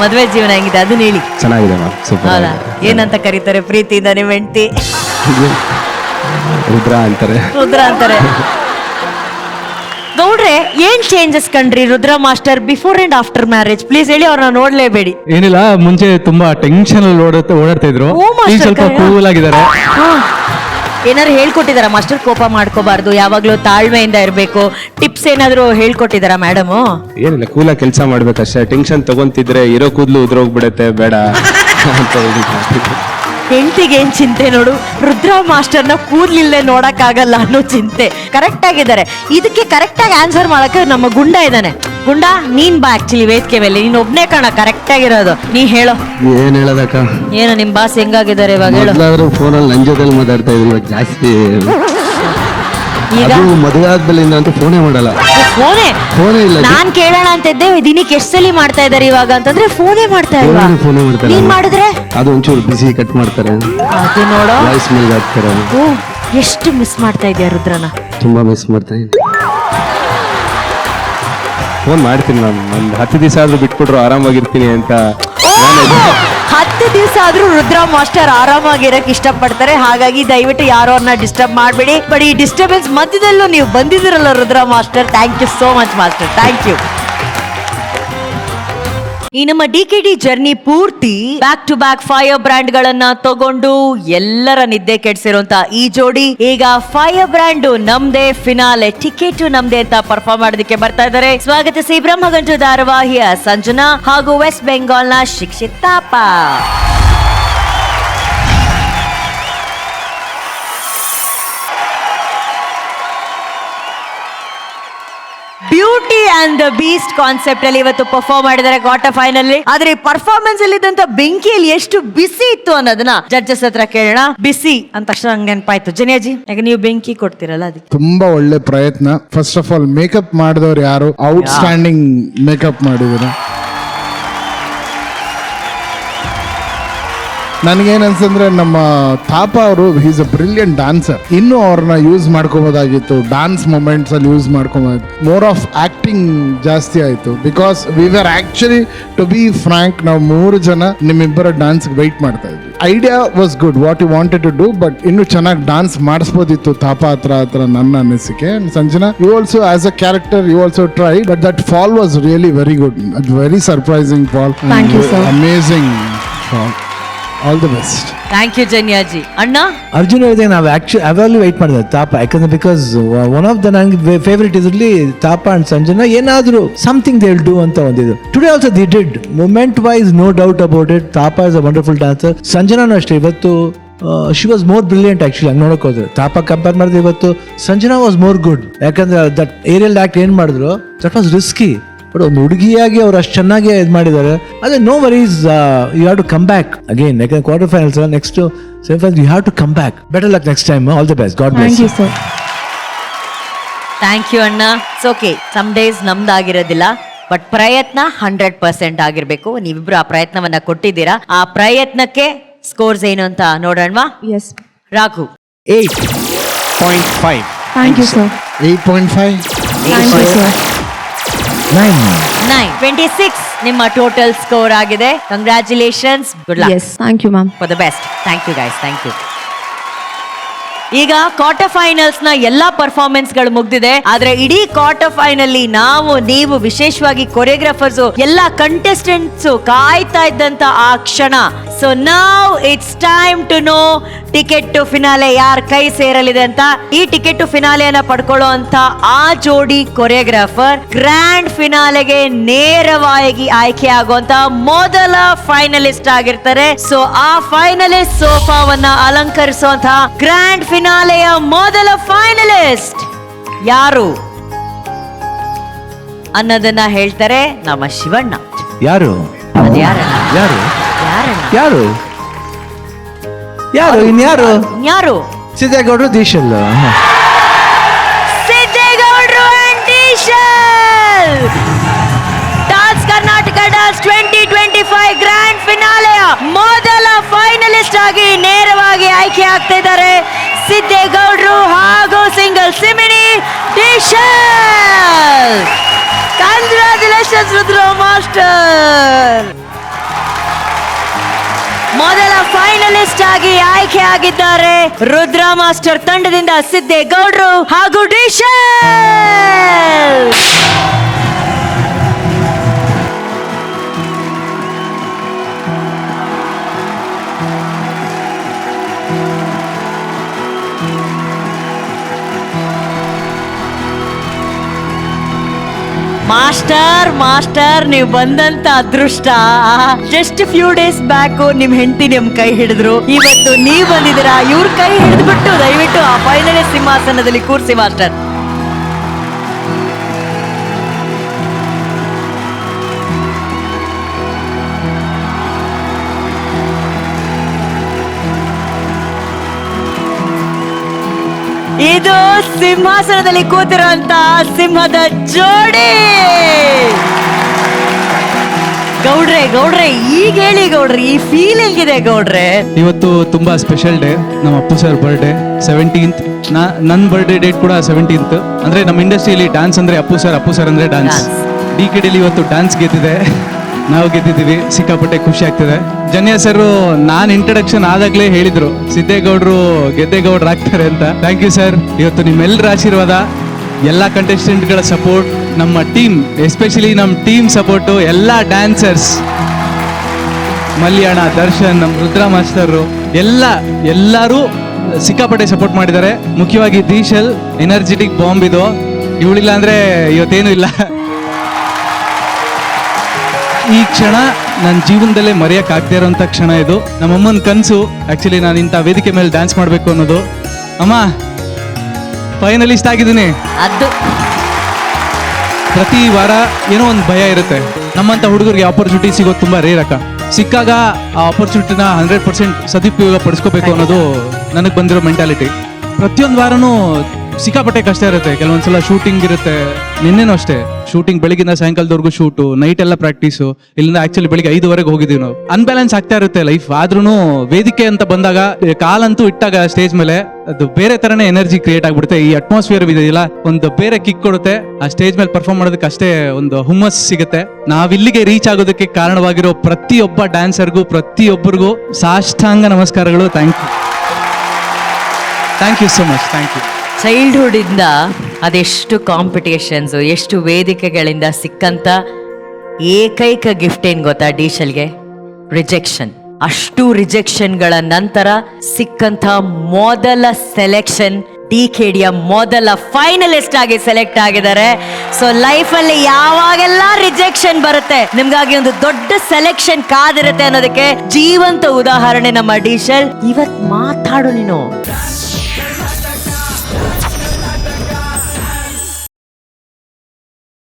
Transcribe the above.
ಮದುವೆ ಜೀವನ ಹೆಂಗಿದೆ ಅದನ್ನ ಹೇಳಿ. ಚೆನ್ನಾಗಿದೆ ಮ್ಯಾಮ್, ಸೂಪರ್. ಹೌದಾ? ಏನಂತ ಕರೀತಾರೆ ಪ್ರೀತಿಯಿಂದ ನಿಮ್ಮ ಹೆಂಡತಿ? ರುದ್ರ ಅಂತಾರೆ. ರುದ್ರ ಅಂತಾರೆ. ಗೌಡ್ರೆ, ಏನ್ ಚೇಂಜಸ್ ಕಂಡ್ರಿ Rudra master before and after marriage? Please ಹೇಳಿ, ಅವ್ರನ್ನ ನೋಡ್ಲೇಬೇಡಿ. ಏನಿಲ್ಲ, ಮುಂಚೆ ತುಂಬಾ ಟೆನ್ಷನ್ ಅಲ್ಲಿ ಓಡಾಡ್ತಾ ಇದ್ರು, ಓ, ಮಾಸ್ಟರ್ ಈಗ ಸ್ವಲ್ಪ ಕೂಲ್ ಆಗಿದ್ದಾರೆ. ಏನಾದ್ರು ಹೇಳ್ಕೊಟ್ಟಿದಾರ ಮಾಸ್ಟರ್? ಕೋಪ ಮಾಡ್ಕೋಬಾರ್ದು, ಯಾವಾಗ್ಲೂ ತಾಳ್ಮೆಯಿಂದ ಇರ್ಬೇಕು, ಟಿಪ್ಸ್ ಏನಾದ್ರು ಹೇಳ್ಕೊಟ್ಟಿದಾರ ಮೇಡಮ್? ಏನಿಲ್ಲ, ಕೂಲಾಗಿ ಕೆಲಸ ಮಾಡ್ಬೇಕಷ್ಟೇ. ಟೆನ್ಷನ್ ತಗೊಂತಿದ್ರೆ ಇರೋ ಕೂದಲು ಉದ್ರೋಗ್ಬಿಡತ್ತೆ, ಬೇಡ ಅಂತ ಹೇಳಿದ್ರು. ಹೆಂಡತಿಗೆ ಏನ್ ಚಿಂತೆ ನೋಡು, ರುದ್ರ ಮಾಸ್ಟರ್ನ ಕೂದ್ಲಿಲ್ಲದೆ ನೋಡಕ್ ಆಗಲ್ಲ ಅನ್ನೋ ಚಿಂತೆ. ಕರೆಕ್ಟ್ ಆಗಿದ್ದಾರೆ. ಇದಕ್ಕೆ ಕರೆಕ್ಟ್ ಆಗಿ ಆನ್ಸರ್ ಮಾಡಕ್ಕೆ ನಮ್ಮ ಗುಂಡ ಇದ್ದಾನೆ. ಗುಂಡ, ನೀನ್ ಬಾ ಆಕ್ಚುಲಿ ವೇದಿಕೆ ಮೇಲೆ. ನೀನ್ ಒಬ್ನೇ ಕಾಣ ಕರೆಕ್ಟ್ ಆಗಿರೋದು. ನೀ ಹೇಳೋ. ಏನ್ ಹೇಳೋದಕ್ಕ? ಏನು ನಿಮ್ ಬಾಸ್ ಹೆಂಗಾಗಿದ್ದಾರೆ ಇವಾಗ? ಹೇಳೋ. ಫೋನಲ್ಲಿ ನನ್ ಜೊತೆಲಿ ಮಾತಾಡ್ತಾ ಇದ್ರು, ಇವಾಗ ಜಾಸ್ತಿ. ಈಗ ಮದುವೆ ಆದ್ಮೇಲಿಂದ ಅಂತೂ ಫೋನೇ ಮಾಡಲ್ಲ. ಫೋನೇ ಇಲ್ಲ. ನಾನ್ ಕೇಳೋಣ ಅಂತ ಇದ್ದೆ, ದಿನಕ್ಕೆ ಎಷ್ಟು ಸಲ ಮಾಡ್ತಾ ಇದಾರೆ ಇವಾಗ ಅಂತಂದ್ರೆ ಫೋನೇ ಮಾಡ್ತಾ ಇಲ್ವಾ? ಫೋನೇ ಮಾಡ್ತಾರೆ. ನೀನ್ ಮಾಡಿದ್ರೆ ಅದು ಒಂಚೂರು ಬಿಸಿ ಕಟ್ ಮಾಡ್ತಾರೆ, ಅದು ನೋಡೋ ವಾಯ್ಸ್ ಮೇಲ್ ಹಾಕ್ತಾರೆ. ಓ, ಎಷ್ಟು ಮಿಸ್ ಮಾಡ್ತಾ ಇದೆಯಾ ರುದ್ರನ? ತುಂಬಾ ಮಿಸ್ ಮಾಡ್ತಾ ಇದ್ದೀನಿ. ಫೋನ್ ಮಾಡ್ತೀನಿ ನಾನು, ಒಂದು 10 ದಿವಸ ಆದ್ರೂ ಬಿಟ್ಬಿಟ್ರು ಆರಾಮಾಗಿರ್ತೀನಿ ಅಂತ. 10 ದಿವಸ ಆದ್ರೂ ರುದ್ರ ಮಾಸ್ಟರ್ ಆರಾಮಾಗಿರಕ್ ಇಷ್ಟಪಡ್ತಾರೆ. ಹಾಗಾಗಿ ದಯವಿಟ್ಟು ಯಾರು ಅವ್ರನ್ನ ಡಿಸ್ಟರ್ಬ್ ಮಾಡಬೇಡಿ. ಬಟ್ ಈ ಡಿಸ್ಟರ್ಬೆನ್ಸ್ ಮಧ್ಯದಲ್ಲೂ ನೀವು ಬಂದಿದ್ದೀರಲ್ಲ Rudra master, thank you so much master, thank you. ಈ ನಮ್ಮ DKD ಜರ್ನಿ ಪೂರ್ತಿ back to back fire brand ಗಳನ್ನ ತಗೊಂಡು ಎಲ್ಲರ ನಿದ್ದೆ ಕೆಡಿಸಿರುವಂತ ಈ ಜೋಡಿ ಈಗ ಫೈರ್ ಬ್ರ್ಯಾಂಡ್ ನಮ್ದೇ, ಫಿನಾಲೆ ಟಿಕೆಟ್ ನಮ್ದೇ ಅಂತ ಪರ್ಫಾರ್ಮ್ ಮಾಡೋದಕ್ಕೆ ಬರ್ತಾ ಇದ್ದಾರೆ. ಸ್ವಾಗತಿಸಿ ಬ್ರಹ್ಮಗಂಟು ಧಾರಾವಾಹಿಯ ಸಂಜನಾ ಹಾಗೂ ವೆಸ್ಟ್ ಬೆಂಗಾಲ್ ನ ಶಿಕ್ಷಿತ್ ತಾಪ. Beauty and the beast concept ಅಲ್ಲಿ ಇವತ್ತು ಪರ್ಫಾರ್ಮ್ ಮಾಡಿದ್ದಾರೆ ಕ್ವಾರ್ಟರ್ ಫೈನಲ್. ಆದ್ರೆ ಪರ್ಫಾರ್ಮೆನ್ಸ್ ಅಲ್ಲಿ ಇದ್ದಂತ ಬೆಂಕಿಯಲ್ಲಿ ಎಷ್ಟು ಬಿಸಿ ಇತ್ತು ಅನ್ನೋದನ್ನ ಜಡ್ಜಸ್ ಹತ್ರ ಕೇಳೋಣ. ಬಿಸಿ ಅಂದ ತಕ್ಷಣ ನಂಗೆ ನೆನಪಾಯ್ತು ಜನಿಯಾಜಿ, ಯಾಕೆ ನೀವು ಬೆಂಕಿ ಕೊಡ್ತಿರಲ್ಲ ಅದಕ್ಕೆ. ತುಂಬಾ ಒಳ್ಳೆ ಪ್ರಯತ್ನ. ಫಸ್ಟ್ ಆಫ್ ಆಲ್ ಮೇಕಪ್ ಮಾಡಿದವ್ರು ಯಾರು? ಔಟ್ ಸ್ಟ್ಯಾಂಡಿಂಗ್ ಮೇಕಪ್ ಮಾಡಿದ್ರು. ನನಗೇನ್ ಅನ್ಸಂದ್ರೆ ನಮ್ಮ ತಾಪ ಅವರು ಈಸ್ ಅ ಬ್ರಿಲಿಯಂಟ್ ಡಾನ್ಸರ್. ಇನ್ನು ಅವ್ರನ್ನ ಯೂಸ್ ಮಾಡ್ಕೋಬೋದಾಗಿತ್ತು, ಡಾನ್ಸ್ ಮೊಮೆಂಟ್ಸ್ ಅಲ್ಲಿ ಯೂಸ್ ಮಾಡ್ಕೋಬಹುದು. ಮೋರ್ ಆಫ್ ಆಕ್ಟಿಂಗ್ ಜಾಸ್ತಿ ಆಯ್ತು. Because we were actually, to be frank, ನಾವು 3 ಜನ ನಿಮ್ಮಿಬ್ಬರ ಡಾನ್ಸ್ ವೈಟ್ ಮಾಡ್ತಾ ಇದ್ವಿ. Idea was good, what you wanted to do, but ಇನ್ನು ಚೆನ್ನಾಗಿ ಡಾನ್ಸ್ ಮಾಡಿಸ್ಬೋದಿತ್ತು ತಾಪ ಹತ್ರ ನನ್ನ ಅನಿಸಿಕೆ. Sanjana, you also as a character you also try, but that fall was really very good. Very surprising fall, amazing fall. All the best. Thank you Janya ji. ಅಣ್ಣ, ಅರ್ಜುನ್ ಹೇಳಿದೆ ನಾವು ಅವಾಗಲೂ ವೆಯ್ಟ್ ಮಾಡಿದೆ ತಾಪ, ಯಾಕಂದ್ರೆ ಬಿಕಾಸ್ ಒನ್ ಆಫ್ ದ ನಂಗೆ ಫೇವ್ರೇಟ್ ಇದರಲ್ಲಿ Taapa and Sanjana ಏನಾದ್ರು something they will do ಅಂತ ಒಂದಿದ್ದು. Today also they did, moment wise no doubt about it. Taapa is a wonderful dancer. ಸಂಜನಾನು ಅಷ್ಟೇ, ಇವತ್ತು she was more brilliant actually. ಹಂಗೆ ನೋಡಕ್ ಹೋದ್ರೆ ತಾಪ ಕಂಪೇರ್ ಮಾಡಿದ್ರೆ ಇವತ್ತು ಸಂಜನಾ ವಾಸ್ ಮೋರ್ ಗುಡ್. ಯಾಕಂದ್ರೆ ದಟ್ ಏರಿಯಲ್ ಆಕ್ಟ್ ಏನ್ ಮಾಡಿದ್ರು ದಟ್ ವಾಸ್ ರಿಸ್ಕಿ, ಬಟ್ ಒಂದು ಹುಡುಗಿಯಾಗಿ ಅವ್ರು ಅಷ್ಟು ಚೆನ್ನಾಗಿ ಇದು ಮಾಡಿದ್ದಾರೆ. ಅದೇ no worries, you have to come back again. ಯಾಕಂದ್ರೆ quarter finals, next semifinals you have to come back. Better luck next time. All the best. God bless you. Thank you ಅಣ್ಣ. It's okay, some days ನಮ್ದಾಗಿರೋದಿಲ್ಲ, but ಪ್ರಯತ್ನ 100% ಆಗಿರ್ಬೇಕು. ನೀವಿಬ್ರು ಆ ಪ್ರಯತ್ನವನ್ನ ಕೊಟ್ಟಿದ್ದೀರಾ. ಆ ಪ್ರಯತ್ನಕ್ಕೆ ಸ್ಕೋರ್ಸ್ ಏನು ಅಂತ ನೋಡೋಣವಾ? Yes. Raghu 8.5. Thank you, sir. 8.5. Thank you, sir. 9.26 ನಿಮ್ಮ ಟೋಟಲ್ ಸ್ಕೋರ್ ಆಗಿದೆ. Congratulations, good luck. Yes. Thank you, ma'am. For the best. Thank you guys, thank you. ಈಗ ಕ್ವಾರ್ಟರ್ ಫೈನಲ್ಸ್ ನ ಎಲ್ಲಾ ಪರ್ಫಾರ್ಮೆನ್ಸ್ ಗಳು ಮುಗ್ದಿದೆ. ಆದ್ರೆ ಇಡೀ ಕ್ವಾರ್ಟರ್ ಫೈನಲ್ ನೀವು ವಿಶೇಷವಾಗಿ ಕೊರಿಯೋಗ್ರಾಫರ್ಸ್ ಎಲ್ಲಾ ಕಂಟೆಸ್ಟೆಂಟ್ಸ್ ಕಾಯ್ತಾ ಇದ್ದಂತ ಆ ಕ್ಷಣ. ಸೊ ನಾವ್ it's time to know ticket to finale ಯಾರ ಕೈ ಸೇರಲಿದೆ ಅಂತ. ಈ ಟಿಕೆಟ್ ಟು ಫಿನಾಲೆಯನ್ನ ಪಡ್ಕೊಳ್ಳೋ ಅಂತ ಆ ಜೋಡಿ ಕೊರಿಯೋಗ್ರಾಫರ್ ಗ್ರ್ಯಾಂಡ್ ಫಿನಾಲೆಗೆ ನೇರವಾಗಿ ಆಯ್ಕೆ ಆಗುವಂತ ಮೊದಲ ಫೈನಲಿಸ್ಟ್ ಆಗಿರ್ತಾರೆ. ಸೊ ಆ ಫೈನಲಿಸ್ಟ್ ಸೋಫಾವನ್ನ ಅಲಂಕರಿಸುವಂತಹ ಗ್ರ್ಯಾಂಡ್ ಫಿನಾಲೆಯ ಮೊದಲ ಫೈನಲಿಸ್ಟ್ ಯಾರು ಅನ್ನೋದನ್ನ ಹೇಳ್ತಾರೆ ನಮ್ಮ ಶಿವಣ್ಣ. ಯಾರು ಯಾರು ಯಾರು ಯಾರಣ್ಣ? ಯಾರು ಯಾರು ಇನ್ಯಾರು? ಯಾರು? ಸಿದ್ದೇಗೌಡರು, ದೀಶಲ್. ಸಿದ್ದೇಗೌಡರು and Deeshal. Dance Karnataka dance 2025 grand ಫಿನಾಲೆಯ ಮೊದಲ ಫೈನಲಿಸ್ಟ್ ಆಗಿ ನೇರವಾಗಿ ಆಯ್ಕೆ ಆಗ್ತಾ ಇದ್ದಾರೆ ಸಿದ್ದೇಗೌಡರು ಹಾಗೂ ಸಿಂಗಲ್ ಸಿಮಿನಿ Deeshal. Congratulations Rudra master. Finalist ಆಗಿ ಆಯ್ಕೆ ಆಗಿದ್ದಾರೆ ರುದ್ರ ಮಾಸ್ಟರ್ ತಂಡದಿಂದ ಸಿದ್ದೇಗೌಡ್ರು ಹಾಗೂ ಡಿಶಲ್. ಮಾಸ್ಟರ್ ನೀವು ಬಂದಂತ ಅದೃಷ್ಟ. ಜಸ್ಟ್ ಫ್ಯೂ ಡೇಸ್ ಬ್ಯಾಕ್ ನಿಮ್ ಹೆಂಡತಿ ನಿಮ್ ಕೈ ಹಿಡಿದ್ರು, ಇವತ್ತು ನೀವ್ ಬಂದಿದ್ದೀರಾ. ಇವ್ರ ಕೈ ಹಿಡಿದ್ಬಿಟ್ಟು ದಯವಿಟ್ಟು ಆ ಫೈನಲ್ ಸಿಂಹಾಸನದಲ್ಲಿ ಕೂರ್ಸಿ ಮಾಸ್ಟರ್. ಇದು ಸಿಂಹಾಸನದಲ್ಲಿ ಕೂತಿರುವಂತ ಸಿಂಹದ ಜೋಡಿ. ಗೌಡ್ರೆ ಈಗ ಹೇಳಿ ಗೌಡ್ರೆ, ಈ ಫೀಲ್ ಹೆಂಗಿದೆ ಗೌಡ್ರೆ? ಇವತ್ತು ತುಂಬಾ ಸ್ಪೆಷಲ್ ಡೇ, ನಮ್ಮ ಅಪ್ಪು ಸರ್ ಬರ್ಡೇ 17th. ನನ್ನ ಬರ್ಡೇ ಡೇಟ್ ಕೂಡ 17th. ಅಂದ್ರೆ ನಮ್ಮ ಇಂಡಸ್ಟ್ರಿಯಲ್ಲಿ ಡ್ಯಾನ್ಸ್ ಅಂದ್ರೆ ಅಪ್ಪು ಸರ್ ಅಂದ್ರೆ ಡ್ಯಾನ್ಸ್. DKD ಇವತ್ತು ಡ್ಯಾನ್ಸ್ ಗೆದ್ದಿದೆ, ನಾವು ಗೆದ್ದಿದ್ದೀವಿ. ಸಿಕ್ಕಾಪಟ್ಟೆ ಖುಷಿ ಆಗ್ತಿದೆ. ಜನ್ಯ ಸರ್ ನಾನ್ ಇಂಟ್ರಡಕ್ಷನ್ ಆದಾಗ್ಲೇ ಹೇಳಿದ್ರು ಸಿದ್ದೇಗೌಡ್ರು ಗೆದ್ದೇಗೌಡ್ರು ಆಗ್ತಾರೆ ಅಂತ. Thank you sir. ಇವತ್ತು ನಿಮ್ಮೆಲ್ಲರ ಆಶೀರ್ವಾದ, ಎಲ್ಲ ಕಂಟೆಸ್ಟೆಂಟ್ಗಳ ಸಪೋರ್ಟ್, ನಮ್ಮ ಟೀಮ್ ಎಸ್ಪೆಷಲಿ ನಮ್ಮ ಟೀಮ್ ಸಪೋರ್ಟು, ಎಲ್ಲ ಡ್ಯಾನ್ಸರ್ಸ್, ಮಲ್ಯಾಣ, ದರ್ಶನ್, ನಮ್ಮ ರುದ್ರ ಮಾಸ್ಟರು ಎಲ್ಲರೂ ಸಿಕ್ಕಾಪಟ್ಟೆ ಸಪೋರ್ಟ್ ಮಾಡಿದ್ದಾರೆ. ಮುಖ್ಯವಾಗಿ ದೀಶಲ್ ಎನರ್ಜೆಟಿಕ್ ಬಾಂಬ್ ಇದು, ಇವಳಿಲ್ಲ ಅಂದ್ರೆ ಇವತ್ತೇನು ಇಲ್ಲ. ಈ ಕ್ಷಣ ನನ್ನ ಜೀವನದಲ್ಲೇ ಮರೆಯೋಕ್ಕಾಗದೇ ಇರೋಂಥ ಕ್ಷಣ ಇದು. ನಮ್ಮಮ್ಮನ ಕನಸು ಆ್ಯಕ್ಚುಲಿ ನಾನು ಇಂಥ ವೇದಿಕೆ ಮೇಲೆ ಡ್ಯಾನ್ಸ್ ಮಾಡಬೇಕು ಅನ್ನೋದು. ಅಮ್ಮ ಫೈನಲಿಸ್ಟ್ ಆಗಿದ್ದೀನಿ. ಅದು ಪ್ರತಿ ವಾರ ಏನೋ ಒಂದು ಭಯ ಇರುತ್ತೆ. ನಮ್ಮಂಥ ಹುಡುಗರಿಗೆ ಆಪರ್ಚುನಿಟಿ ಸಿಗೋದು ತುಂಬ ರೇರ್ ಅಕ್ಕ. ಸಿಕ್ಕಾಗ ಆ ಆಪರ್ಚುನಿಟಿನ 100% ಸದುಪಯೋಗ ಪಡಿಸ್ಕೋಬೇಕು ಅನ್ನೋದು ನನಗೆ ಬಂದಿರೋ ಮೆಂಟಾಲಿಟಿ. ಪ್ರತಿಯೊಂದು ವಾರನೂ ಸಿಕ್ಕಾಪಟ್ಟೆ ಕಷ್ಟ ಇರುತ್ತೆ. ಕೆಲವೊಂದ್ಸಲ ಶೂಟಿಂಗ್ ಇರುತ್ತೆ. ನಿನ್ನೆನೂ ಅಷ್ಟೇ ಶೂಟಿಂಗ್, ಬೆಳಿಗ್ಗಿಂದ ಸಾಯಂಕಾಲದವರೆಗೂ ಶೂಟು, ನೈಟ್ ಎಲ್ಲ ಪ್ರಾಕ್ಟೀಸು. ಇಲ್ಲಿಂದ ಆಕ್ಚುಲಿ ಬೆಳಿಗ್ಗೆ 5 ಹೋಗಿದ್ದೀವಿ ನಾವು. ಅನ್ಬ್ಯಾಲೆನ್ಸ್ ಆಗ್ತಾ ಇರುತ್ತೆ ಲೈಫ್. ಆದ್ರೂ ವೇದಿಕೆ ಅಂತ ಬಂದಾಗ, ಕಾಲಂತೂ ಇಟ್ಟಾಗ ಸ್ಟೇಜ್ ಮೇಲೆ ಅದು ಬೇರೆ ತರನೇ ಎನರ್ಜಿ ಕ್ರಿಯೇಟ್ ಆಗ್ಬಿಡುತ್ತೆ. ಈ ಅಟ್ಮಾಸ್ಫಿಯರ್ ಇದೆಯಲ್ಲ, ಒಂದು ಬೇರೆ ಕಿಕ್ ಕೊಡುತ್ತೆ. ಆ ಸ್ಟೇಜ್ ಮೇಲೆ ಪರ್ಫಾರ್ಮ್ ಮಾಡೋದಕ್ಕೆ ಅಷ್ಟೇ ಒಂದು ಹುಮ್ಮಸ್ ಸಿಗುತ್ತೆ. ನಾವಿಲ್ಲಿಗೆ ರೀಚ್ ಆಗೋದಕ್ಕೆ ಕಾರಣವಾಗಿರೋ ಪ್ರತಿಯೊಬ್ಬ ಡ್ಯಾನ್ಸರ್ಗೂ, ಪ್ರತಿಯೊಬ್ಬರಿಗೂ ಸಾಷ್ಟಾಂಗ ನಮಸ್ಕಾರಗಳು. Thank you so much. Thank you. Childhood ಇಂದ ಅದೆಷ್ಟು ಕಾಂಪಿಟೇಷನ್ಸ್, ಎಷ್ಟು ವೇದಿಕೆಗಳಿಂದ ಸಿಕ್ಕಂತ ಏಕೈಕ ಗಿಫ್ಟ್ ಏನ್ ಗೊತ್ತಾ ಡಿಶಲ್ಗೆ? ರಿಜೆಕ್ಷನ್. ಅಷ್ಟು ರಿಜೆಕ್ಷನ್ಗಳ ನಂತರ ಸಿಕ್ಕಂತ ಮೊದಲ ಸೆಲೆಕ್ಷನ್, DKDಯ ಮೊದಲ ಫೈನಲಿಸ್ಟ್ ಆಗಿ ಸೆಲೆಕ್ಟ್ ಆಗಿದ್ದಾರೆ. ಸೊ ಲೈಫಲ್ಲಿ ಯಾವಾಗೆಲ್ಲ ರಿಜೆಕ್ಷನ್ ಬರುತ್ತೆ, ನಿಮ್ಗಾಗಿ ಒಂದು ದೊಡ್ಡ ಸೆಲೆಕ್ಷನ್ ಕಾದಿರುತ್ತೆ ಅನ್ನೋದಕ್ಕೆ ಜೀವಂತ ಉದಾಹರಣೆ ನಮ್ಮ ಡಿಶಲ್. ಇವತ್ ಮಾತಾಡು ನೀನು.